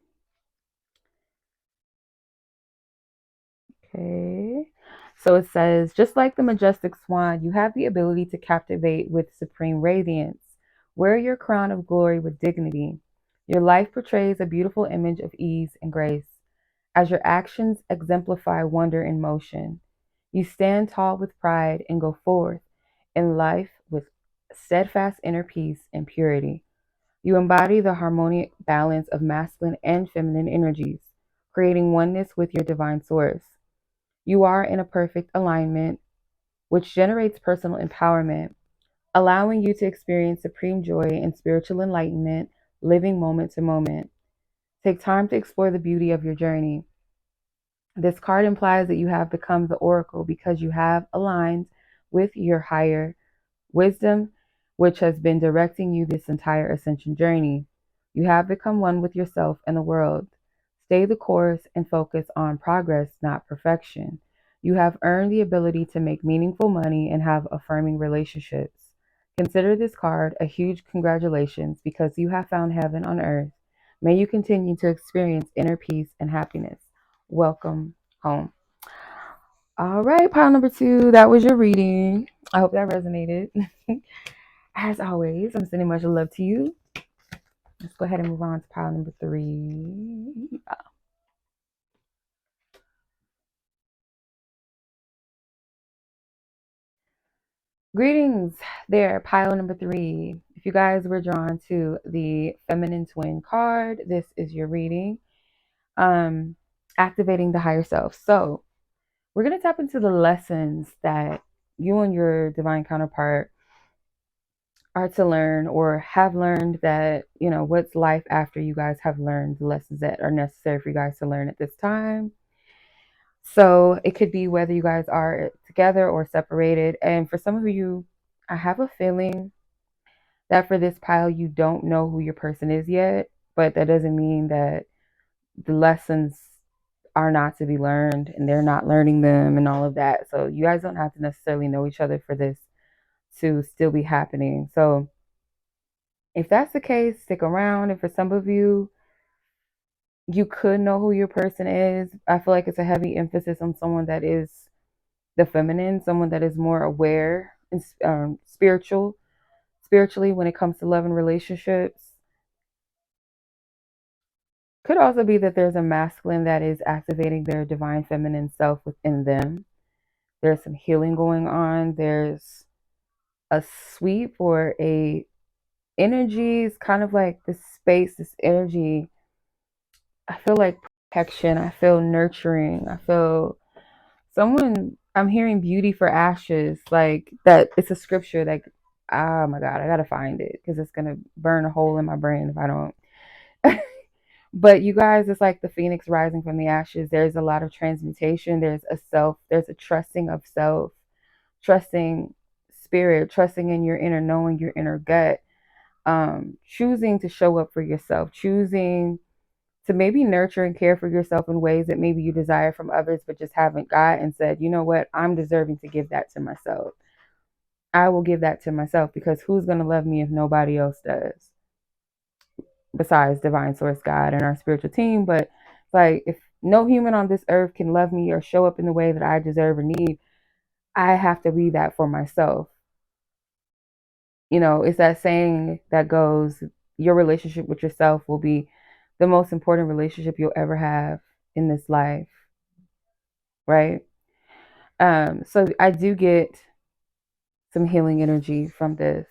Okay. So it says, just like the majestic swan, you have the ability to captivate with supreme radiance. Wear your crown of glory with dignity. Your life portrays a beautiful image of ease and grace, as your actions exemplify wonder in motion. You stand tall with pride and go forth in life with steadfast inner peace and purity. You embody the harmonic balance of masculine and feminine energies, creating oneness with your divine source. You are in a perfect alignment, which generates personal empowerment, allowing you to experience supreme joy and spiritual enlightenment, living moment to moment. Take time to explore the beauty of your journey. This card implies that you have become the oracle because you have aligned with your higher wisdom, which has been directing you this entire ascension journey. You have become one with yourself and the world. Stay the course and focus on progress, not perfection. You have earned the ability to make meaningful money and have affirming relationships. Consider this card a huge congratulations because you have found heaven on earth. May you continue to experience inner peace and happiness. Welcome home. All right, pile number 2, that was your reading. I hope that resonated. As always, I'm sending much love to you. Let's go ahead and move on to pile number 3. Greetings there, pile number 3. If you guys were drawn to the feminine twin card, this is your reading. Activating the higher self. So we're going to tap into the lessons that you and your divine counterpart are to learn or have learned, that, you know, what's life after you guys have learned the lessons that are necessary for you guys to learn at this time. So it could be whether you guys are together or separated. And for some of you, I have a feeling that for this pile, you don't know who your person is yet, but that doesn't mean that the lessons are not to be learned and they're not learning them and all of that. So you guys don't have to necessarily know each other for this to still be happening. So if that's the case, stick around. And for some of you, you could know who your person is. I feel like it's a heavy emphasis on someone that is the feminine, someone that is more aware and spiritually when it comes to love and relationships. Could also be that there's a masculine that is activating their divine feminine self within them. There's some healing going on. There's a sweep or a energy. It's kind of like this space, this energy. I feel like protection. I feel nurturing. I feel someone, I'm hearing beauty for ashes. Like that, it's a scripture that Oh my God, I gotta find it because it's gonna burn a hole in my brain if I don't. But you guys, it's like the phoenix rising from the ashes. There's a lot of transmutation. There's a trusting of self, trusting spirit, trusting in your inner knowing, your inner gut, choosing to show up for yourself, choosing to maybe nurture and care for yourself in ways that maybe you desire from others, but just haven't got and said, you know what, I'm deserving to give that to myself. I will give that to myself because who's going to love me if nobody else does? Besides divine source God and our spiritual team. But like, if no human on this earth can love me or show up in the way that I deserve or need, I have to be that for myself. You know, it's that saying that goes, your relationship with yourself will be the most important relationship you'll ever have in this life, right? So I do get some healing energy from this.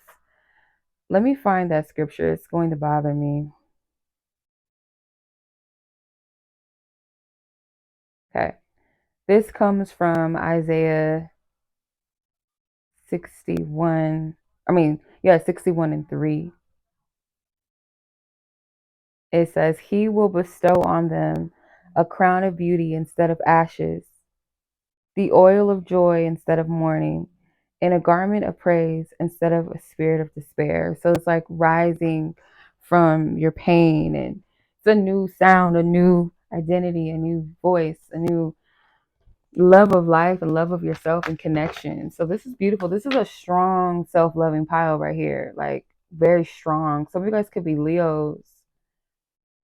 Let me find that scripture. It's going to bother me. Okay. This comes from Isaiah 61. 61 and 3. It says, He will bestow on them a crown of beauty instead of ashes, the oil of joy instead of mourning, and a garment of praise instead of a spirit of despair. So it's like rising from your pain, and it's a new sound, a new identity, a new voice, a new love of life and love of yourself and connection. So this is beautiful. This is a strong self-loving pile right here, like very strong. Some of you guys could be Leos.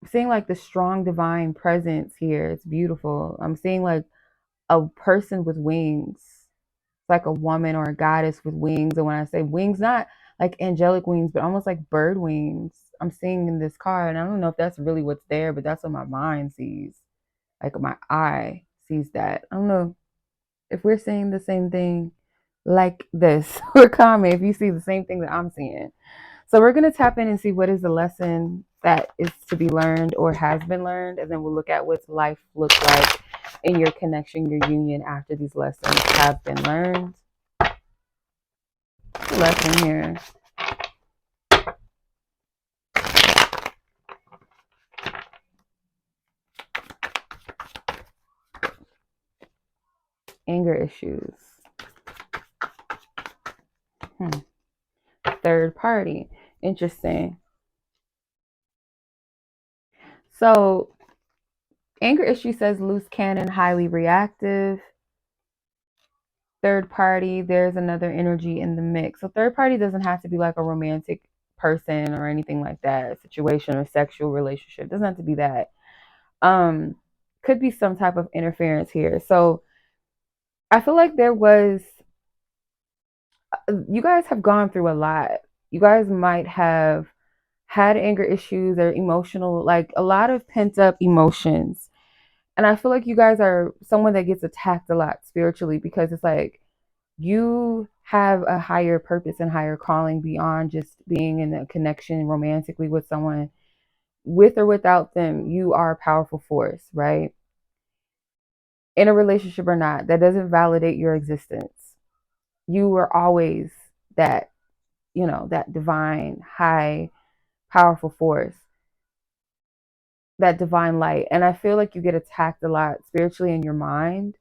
I'm seeing like the strong divine presence here. It's beautiful. I'm seeing like a person with wings. It's like a woman or a goddess with wings. And when I say wings, not like angelic wings, but almost like bird wings. I'm seeing in this card. And I don't know if that's really what's there, but that's what my mind sees. Like my eye sees that. I don't know if we're seeing the same thing like this, or comment if you see the same thing that I'm seeing. So we're going to tap in and see what is the lesson that is to be learned or has been learned. And then we'll look at what life looks like in your connection, your union after these lessons have been learned. Lesson here. Anger issues. Third party. Interesting. So anger issue says loose cannon, highly reactive. Third party, there's another energy in the mix. So third party doesn't have to be like a romantic person or anything like that, a situation or sexual relationship. It doesn't have to be that. Could be some type of interference here. So I feel like you guys have gone through a lot. You guys might have had anger issues or emotional, like a lot of pent up emotions. And I feel like you guys are someone that gets attacked a lot spiritually because it's like you have a higher purpose and higher calling beyond just being in a connection romantically with someone. With or without them, you are a powerful force, right? In a relationship or not, that doesn't validate your existence. You were always that, that divine, high, powerful force, that divine light. And I feel like you get attacked a lot spiritually in your mind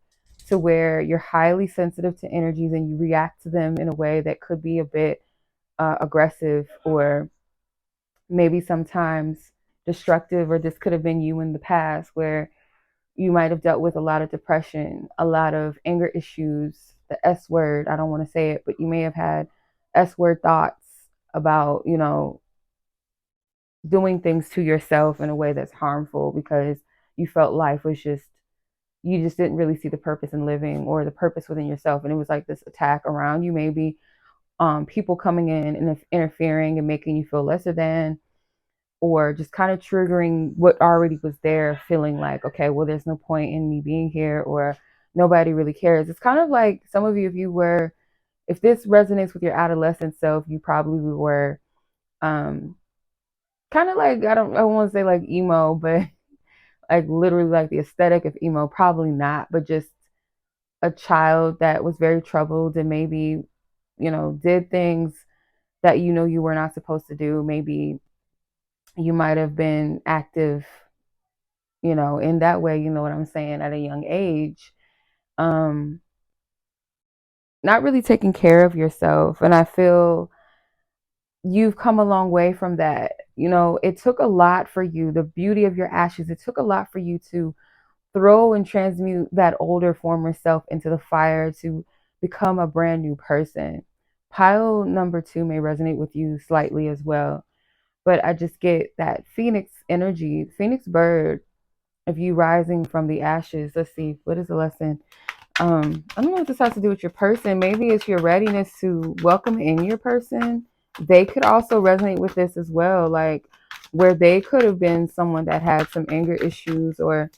to where you're highly sensitive to energies and you react to them in a way that could be a bit aggressive or maybe sometimes destructive, or this could have been you in the past where you might have dealt with a lot of depression, a lot of anger issues, the S word. I don't want to say it, but you may have had S word thoughts about, doing things to yourself in a way that's harmful because you felt life was you just didn't really see the purpose in living or the purpose within yourself. And it was like this attack around you, maybe people coming in and interfering and making you feel lesser than, or just kind of triggering what already was there, feeling like, okay, well, there's no point in me being here, or nobody really cares. It's kind of like some of you, if this resonates with your adolescent self, you probably were kind of like, I want to say like emo, but like literally like the aesthetic of emo, probably not, but just a child that was very troubled and maybe, did things that you know you were not supposed to do. Maybe you might have been active, in that way, you know what I'm saying, at a young age. Um, Not really taking care of yourself. And I feel you've come a long way from that. It took a lot for you, the beauty of your ashes, it took a lot for you to throw and transmute that older former self into the fire to become a brand new person. Pile number 2 may resonate with you slightly as well, but I just get that phoenix energy, phoenix bird of you rising from the ashes. Let's see, what is the lesson? I don't know what this has to do with your person. Maybe it's your readiness to welcome in your person. They could also resonate with this as well, like where they could have been someone that had some anger issues or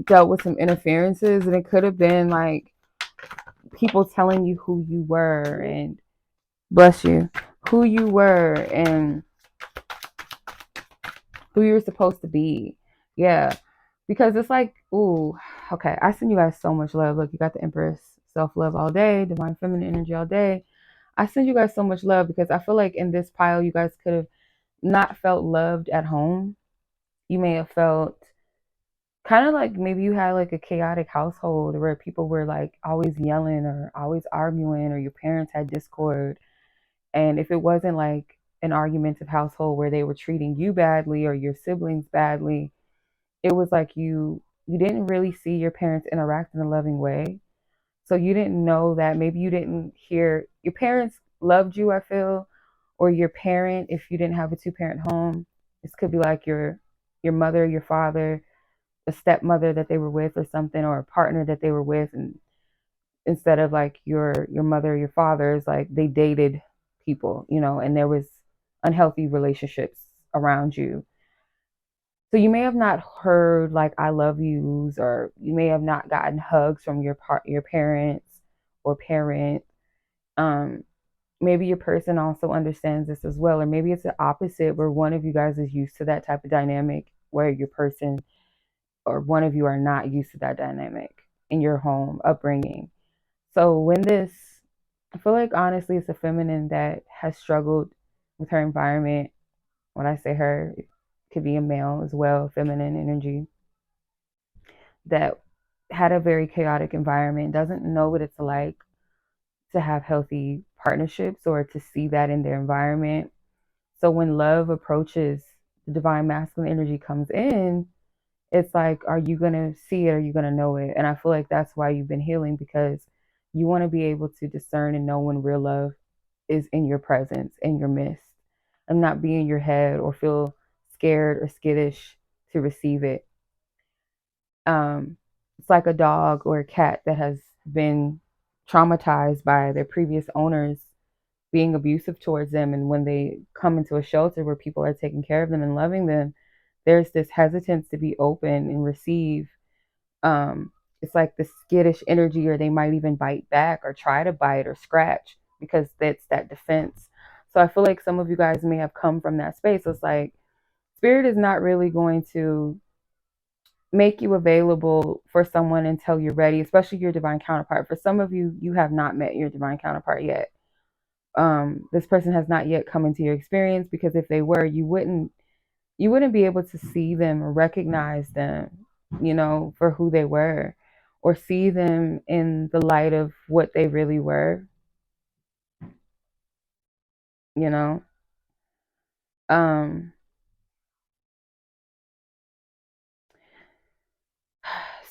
dealt with some interferences, and it could have been like people telling you who you were and bless you, who you were and who you're supposed to be. Yeah. Because it's like, ooh, okay, I send you guys so much love. Look, you got the Empress, self-love all day, divine feminine energy all day. I send you guys so much love because I feel like in this pile, you guys could have not felt loved at home. You may have felt kind of like maybe you had like a chaotic household where people were like always yelling or always arguing, or your parents had discord. And if it wasn't like an argumentative household where they were treating you badly or your siblings badly, it was like you didn't really see your parents interact in a loving way. So you didn't know that. Maybe you didn't hear your parents loved you, I feel, or your parent, if you didn't have a two-parent home. This could be like your mother, your father, a stepmother that they were with or something, or a partner that they were with, and instead of like your mother or your father, is like they dated people, and there was unhealthy relationships around you. So you may have not heard like I love yous, or you may have not gotten hugs from your parents or parent. Um, Maybe your person also understands this as well, or maybe it's the opposite where one of you guys is used to that type of dynamic where your person or one of you are not used to that dynamic in your home upbringing. So when this, I feel like honestly it's a feminine that has struggled with her environment. When I say her, it could be a male as well, feminine energy that had a very chaotic environment, doesn't know what it's like to have healthy partnerships or to see that in their environment. So when love approaches, the divine masculine energy comes in, it's like, are you going to see it? Are you going to know it? And I feel like that's why you've been healing, because you want to be able to discern and know when real love is in your presence, in your midst, and not be in your head or feel scared or skittish to receive it. It's like a dog or a cat that has been traumatized by their previous owners being abusive towards them. And when they come into a shelter where people are taking care of them and loving them, there's this hesitance to be open and receive. Um, it's like the skittish energy, or they might even bite back or try to bite or scratch because that's that defense. So I feel like some of you guys may have come from that space. So it's like spirit is not really going to make you available for someone until you're ready, especially your divine counterpart. For some of you, you have not met your divine counterpart yet. This person has not yet come into your experience, because if they were, you wouldn't be able to see them or recognize them, for who they were, or see them in the light of what they really were, you know. Um,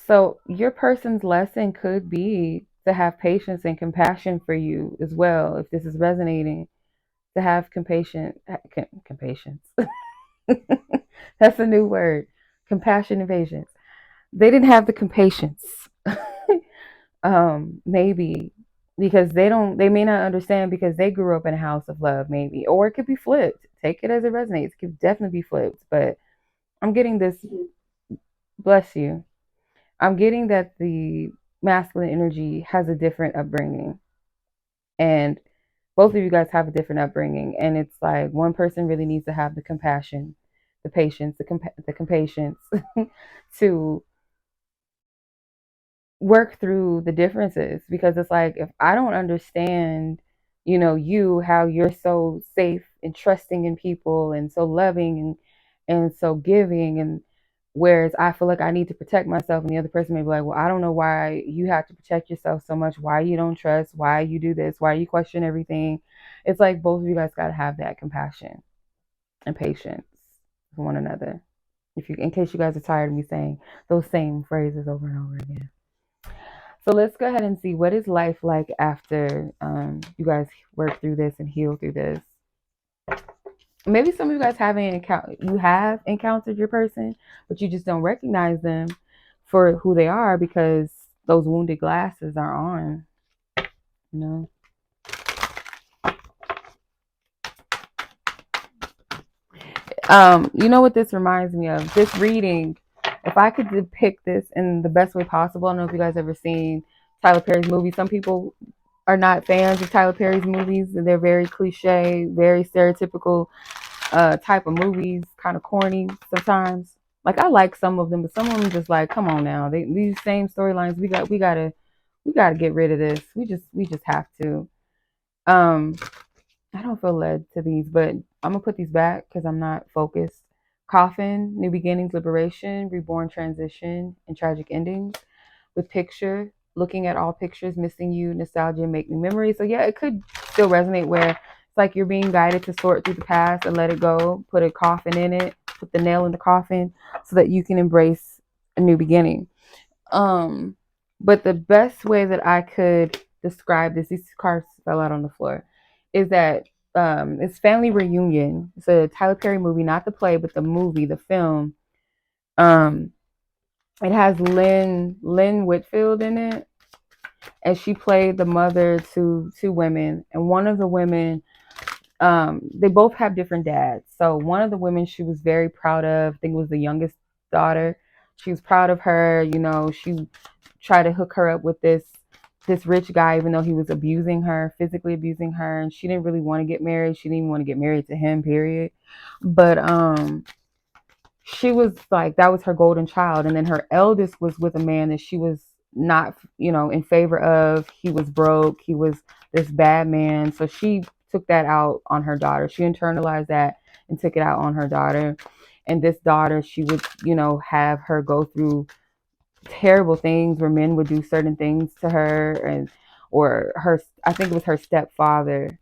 so your person's lesson could be to have patience and compassion for you as well, if this is resonating, to have compassion, compassion. That's a new word, compassion and patience. They didn't have the compatience. Maybe because they may not understand because they grew up in a house of love, maybe, or it could be flipped. Take it as it resonates. It could definitely be flipped, but I'm getting this. Bless you. I'm getting that the masculine energy has a different upbringing, and both of you guys have a different upbringing, and it's like one person really needs to have the compassion, the patience, the compatience to work through the differences, because it's like if I don't understand how you're so safe and trusting in people and so loving and so giving, and whereas I feel like I need to protect myself, and the other person may be like, well, I don't know why you have to protect yourself so much, why you don't trust, why you do this, why you question everything. It's like both of you guys got to have that compassion and patience for one another. If you, in case you guys are tired of me saying those same phrases over and over again. So let's go ahead and see, what is life like after you guys work through this and heal through this. Maybe some of you guys you have encountered your person, but you just don't recognize them for who they are because those wounded glasses are on. You know. You know what this reminds me of? This reading, if I could depict this in the best way possible, I don't know if you guys ever seen Tyler Perry's movie. Some people are not fans of Tyler Perry's movies, and they're very cliche, very stereotypical type of movies, kind of corny sometimes. Like I like some of them, but some of them just like, come on now, these same storylines. We gotta get rid of this. We just have to. Um, I don't feel led to these, but I'm gonna put these back because I'm not focused. Coffin, new beginnings, liberation, reborn, transition, and tragic endings. With picture, looking at all pictures, missing you, nostalgia, make new memories. So yeah, it could still resonate where it's like you're being guided to sort through the past and let it go, put a coffin in it, put the nail in the coffin so that you can embrace a new beginning. But the best way that I could describe this, these cards fell out on the floor, is that it's family reunion. It's a Tyler Perry movie, not the play, but the movie, the film. Um, it has Lynn Whitfield in it, and she played the mother to two women, and one of the women, they both have different dads. So one of the women she was very proud of, I think it was the youngest daughter. She was proud of her. She tried to hook her up with this rich guy, even though he was abusing her, physically abusing her, and she didn't really want to get married. She didn't even want to get married to him, period. But she was like, that was her golden child. And then her eldest was with a man that she was not, in favor of. He was broke. He was this bad man. So she took that out on her daughter. She internalized that and took it out on her daughter. And this daughter, she would, have her go through terrible things where men would do certain things to her, or her, I think it was her stepfather,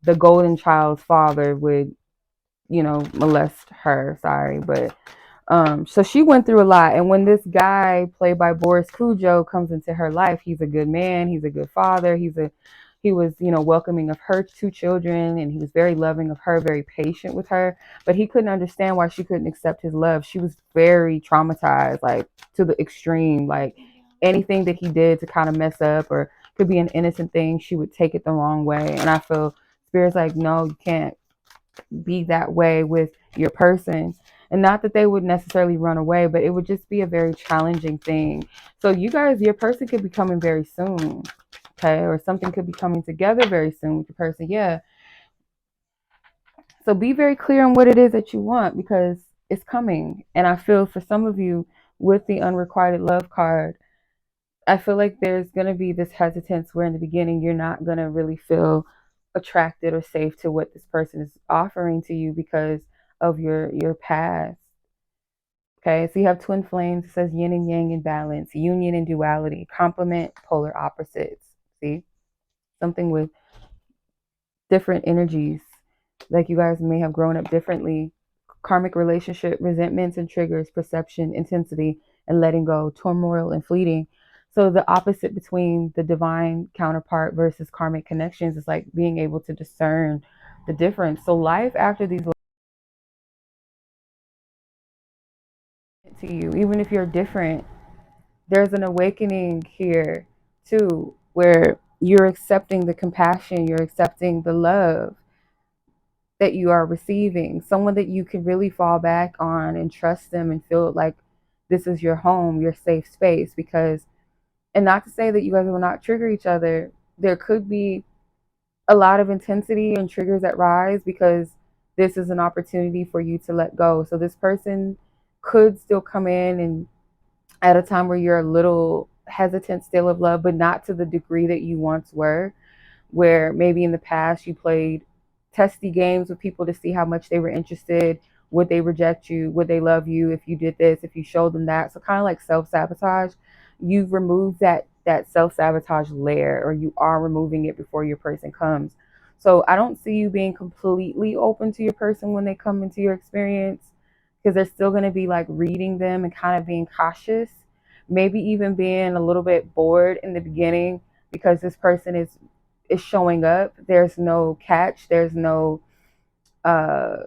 the golden child's father, would, molest her. Sorry, but so she went through a lot. And when this guy played by Boris Cujo comes into her life, he's a good man, he's a good father, he was, welcoming of her two children, and he was very loving of her, very patient with her, but he couldn't understand why she couldn't accept his love. She was very traumatized, like to the extreme. Like anything that he did to kind of mess up, or could be an innocent thing, she would take it the wrong way. And I feel Spirit's like, no, you can't be that way with your person. And not that they would necessarily run away, but it would just be a very challenging thing. So you guys, your person could be coming very soon, okay? Or something could be coming together very soon with your person. Yeah. So be very clear on what it is that you want, because it's coming. And I feel for some of you with the unrequited love card, I feel like there's going to be this hesitance where in the beginning you're not going to really feel attracted or safe to what this person is offering to you because of your past. Okay, so you have twin flames. It says yin and yang in balance, union and duality, complement polar opposites. See, something with different energies, like you guys may have grown up differently. Karmic relationship, resentments and triggers, perception, intensity, and letting go, turmoil and fleeting. So the opposite between the divine counterpart versus karmic connections is like being able to discern the difference. So life after these to you, even if you're different, there's an awakening here too, where you're accepting the compassion, you're accepting the love that you are receiving, someone that you can really fall back on and trust them and feel like this is your home, your safe space. Because, and not to say that you guys will not trigger each other, there could be a lot of intensity and triggers that rise because this is an opportunity for you to let go. So this person could still come in and at a time where you're a little hesitant still of love, but not to the degree that you once were. where maybe in the past you played testy games with people to see how much they were interested. Would they reject you? Would they love you if you did this, if you showed them that? So kind of like self-sabotage. You've removed that self-sabotage layer, or you are removing it before your person comes. So I don't see you being completely open to your person when they come into your experience, because they're still going to be like reading them and kind of being cautious, maybe even being a little bit bored in the beginning because this person is showing up. There's no catch. There's no uh,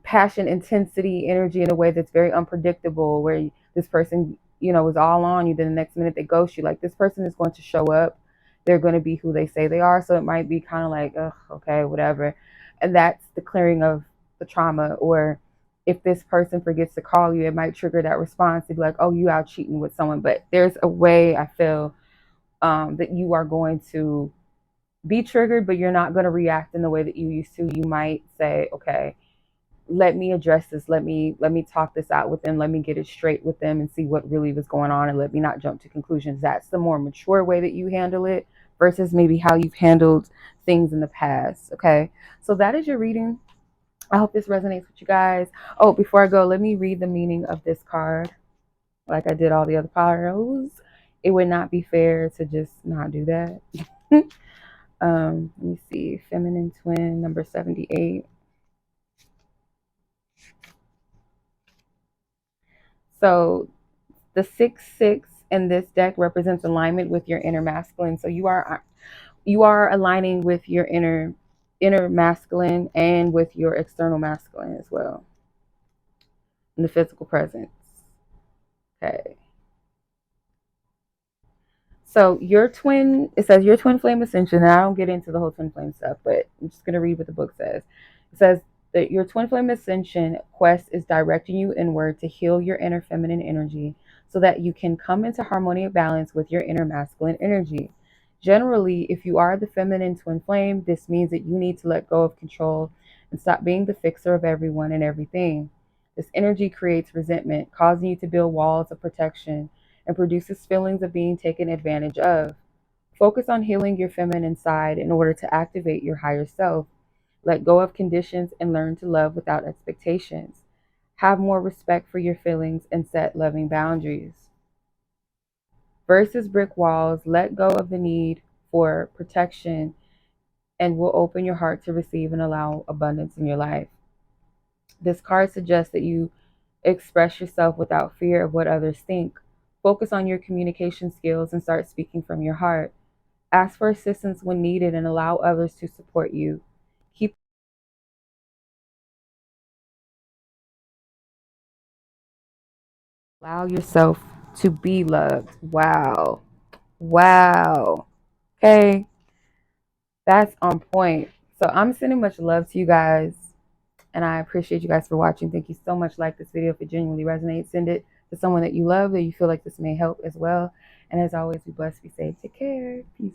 passion, intensity, energy in a way that's very unpredictable, where this person, is all on you, then the next minute they ghost you. Like, this person is going to show up. They're going to be who they say they are. So it might be kind of like, ugh, okay, whatever. And that's the clearing of the trauma. Or if this person forgets to call you, it might trigger that response to be like, oh, you out cheating with someone. But there's a way, I feel, that you are going to be triggered, but you're not going to react in the way that you used to. You might say, okay, let me address this. Let me talk this out with them. Let me get it straight with them and see what really was going on, and let me not jump to conclusions. That's the more mature way that you handle it versus maybe how you've handled things in the past. Okay. So that is your reading. I hope this resonates with you guys. Oh, before I go, let me read the meaning of this card like I did all the other piles. It would not be fair to just not do that. Let me see. Feminine twin number 78. So the 6-6 in this deck represents alignment with your inner masculine. So you are aligning with your inner masculine and with your external masculine as well in the physical presence. Okay. So it says your twin flame ascension, and I don't get into the whole twin flame stuff, but I'm just going to read what the book says. It says that your twin flame ascension quest is directing you inward to heal your inner feminine energy so that you can come into harmonious balance with your inner masculine energy. Generally, if you are the feminine twin flame, this means that you need to let go of control and stop being the fixer of everyone and everything. This energy creates resentment, causing you to build walls of protection, and produces feelings of being taken advantage of. Focus on healing your feminine side in order to activate your higher self. Let go of conditions and learn to love without expectations. Have more respect for your feelings and set loving boundaries. Versus brick walls, let go of the need for protection and will open your heart to receive and allow abundance in your life. This card suggests that you express yourself without fear of what others think. Focus on your communication skills and start speaking from your heart. Ask for assistance when needed and allow others to support you. Allow yourself to be loved. Wow. Wow. Okay. That's on point. So I'm sending much love to you guys, and I appreciate you guys for watching. Thank you so much. Like this video if it genuinely resonates. Send it to someone that you love that you feel like this may help as well. And as always, be blessed, be safe, take care. Peace.